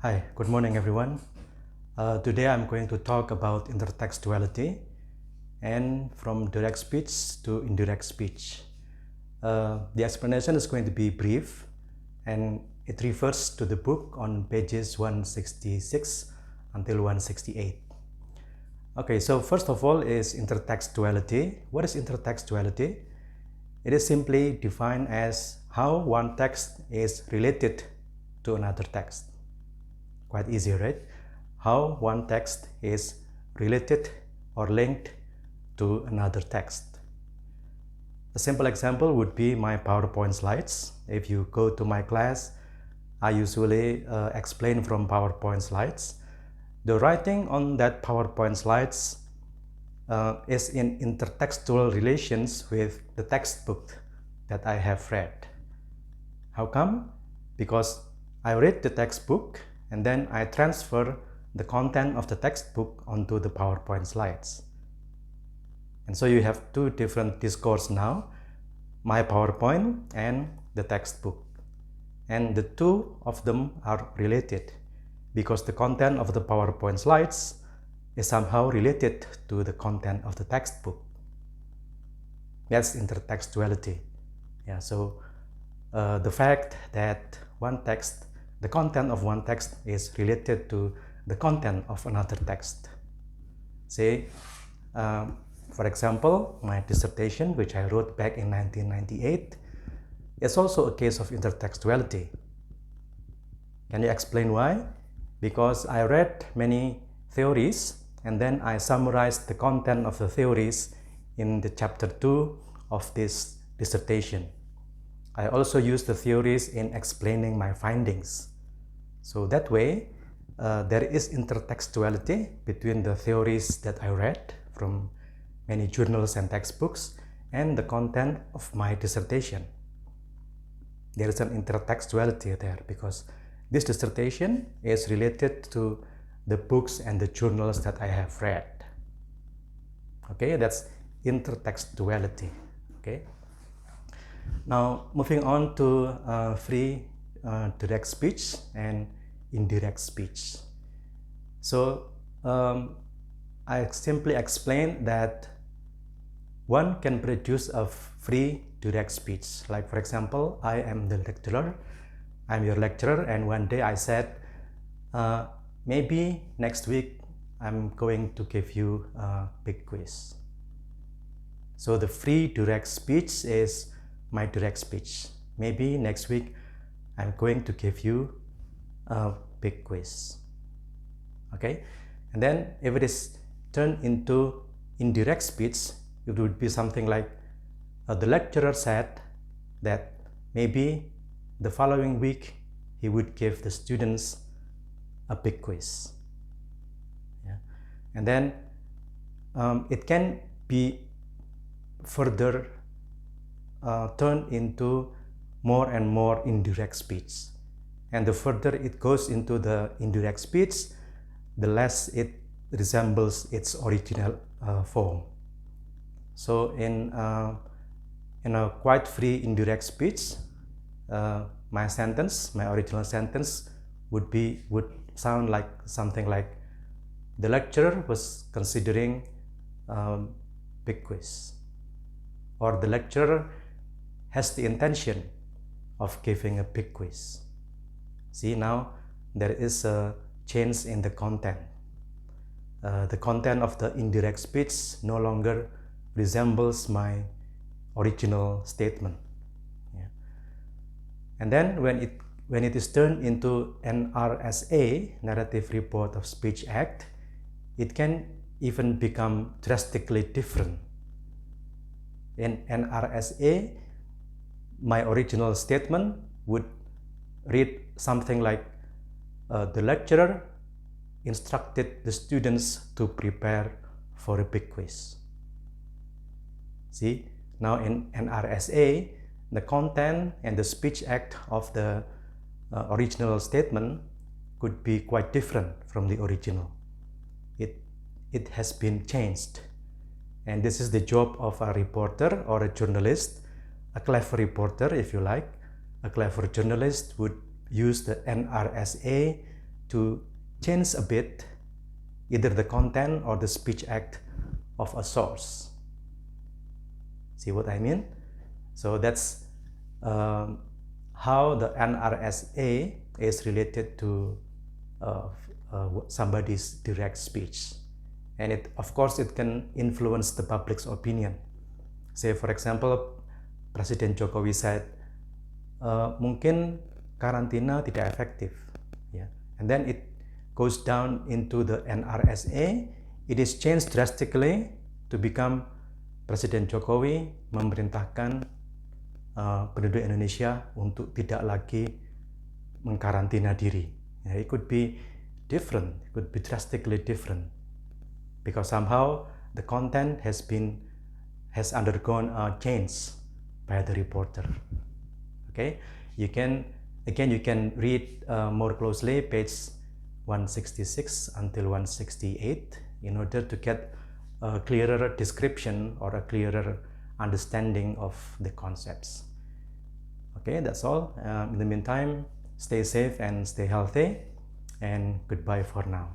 Hi, good morning everyone. Today I'm going to talk about intertextuality and from direct speech to indirect speech. The explanation is going to be brief and it refers to the book on pages 166 until 168. Okay, so first of all is intertextuality. What is intertextuality? It is simply defined as how one text is related to another text. Quite easy, right? How one text is related or linked to another text. A simple example would be my PowerPoint slides. If you go to my class, I usually explain from PowerPoint slides. The writing on that PowerPoint slides is in intertextual relations with the textbook that I have read. How come? Because I read the textbook and then I transfer the content of the textbook onto the PowerPoint slides. And so you have two different discourse now, my PowerPoint and the textbook. And the two of them are related because the content of the PowerPoint slides is somehow related to the content of the textbook. That's intertextuality. Yeah, so the fact that the content of one text is related to the content of another text. Say, for example, my dissertation, which I wrote back in 1998, is also a case of intertextuality. Can you explain why? Because I read many theories and then I summarized the content of the theories in the chapter 2 of this dissertation. I also use the theories in explaining my findings. So that way, there is intertextuality between the theories that I read from many journals and textbooks and the content of my dissertation. There is an intertextuality there because this dissertation is related to the books and the journals that I have read. Okay, that's intertextuality. Okay. Now, moving on to free direct speech and indirect speech. So, I simply explained that one can produce a free direct speech. Like, for example, I am the lecturer, I'm your lecturer, and one day I said, maybe next week I'm going to give you a big quiz. So the free direct speech is my direct speech. Maybe next week I'm going to give you a big quiz. Okay, and then if it is turned into indirect speech, it would be something like the lecturer said that maybe the following week he would give the students a big quiz. Yeah. And then it can be further turned into more and more indirect speech. And the further it goes into the indirect speech, the less it resembles its original form. So in a quite free indirect speech, my original sentence would sound like something like, the lecturer was considering big quiz, or the lecturer has the intention of giving a big quiz. See, now there is a change in the content. The content of the indirect speech no longer resembles my original statement. Yeah. And then when it is turned into NRSA, Narrative Report of Speech Act, it can even become drastically different. In NRSA, my original statement would read something like, the lecturer instructed the students to prepare for a big quiz. See, now in NRSA, the content and the speech act of the original statement could be quite different from the original. It has been changed. And this is the job of a reporter or a journalist, a clever reporter if you like. A clever journalist would use the NRSA to change a bit either the content or the speech act of a source. See what I mean? So that's how the NRSA is related to somebody's direct speech. And it, of course, it can influence the public's opinion. Say, for example, Presiden Jokowi said, mungkin karantina tidak efektif, yeah. And then it goes down into the NRSA. It is changed drastically to become Presiden Jokowi memerintahkan penduduk Indonesia untuk tidak lagi mengkarantina diri. Yeah, it could be different, it could be drastically different, because somehow the content has undergone a change by the reporter. Okay, you can read more closely page 166 until 168 in order to get a clearer description or a clearer understanding of the concepts. Okay, that's all. In the meantime, stay safe and stay healthy, and goodbye for now.